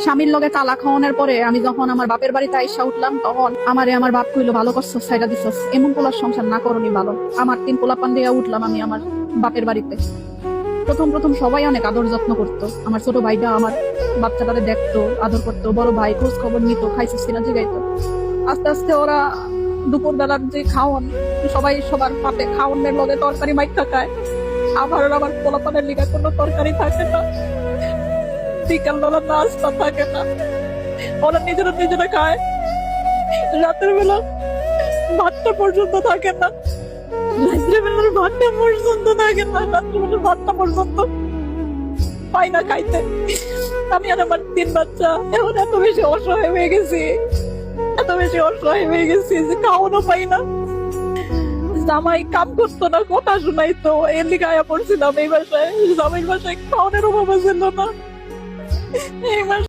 স্বামীর লগে কালা খাওয়ানোর পরে আমি যখন আমার বাপের বাড়িতে আইসা উঠলাম, তখন আমার বাপ কইলো, ভালো করছস, সাইডা দিছস, এমন পোলার সংসার না করনি ভালো। আমার 3 পোলা পান দিয়ে উঠলাম আমি আমার বাপের বাড়িতে। প্রথম সবাই অনেক আদর যত্ন করতো। আমার ছোট ভাইটা আমার বাচ্চাটারে দেখতো, আদর করতো, বড় ভাই খোঁজ খবর নিত, খাইছিস কিনা জিগাইতো। আস্তে আস্তে ওরা দুপুর বেলার যে খাওয়ান, সবাই সবার পাতে খাওয়ানোর লগে তরকারি মাইখা খায়। আমার পোলাপানের লিগা কোনো তরকারি থাকে না, বিকাল বেলা নাস্তা থাকে না, ওরা নিজেরা খায়। রাতের বেলা ভাতটা পর্যন্ত থাকে না, রাত্রেবেলার ভাতটা পর্যন্ত থাকে না, রাত্রেবেলার ভাতটা পর্যন্ত পাই না খাইতে। আমি আর আমার 3 বাচ্চা এখন এত বেশি অসহায় হয়ে গেছি, যে খাওয়ানো পাই না। জামাই কাম করতো না, কথা শুনাইতো, এর লিগে আয়া পড়ছিলাম এই বাসায়। জামাইয়ের বাসায় খাওয়ানোর অভাব ছিল না। এই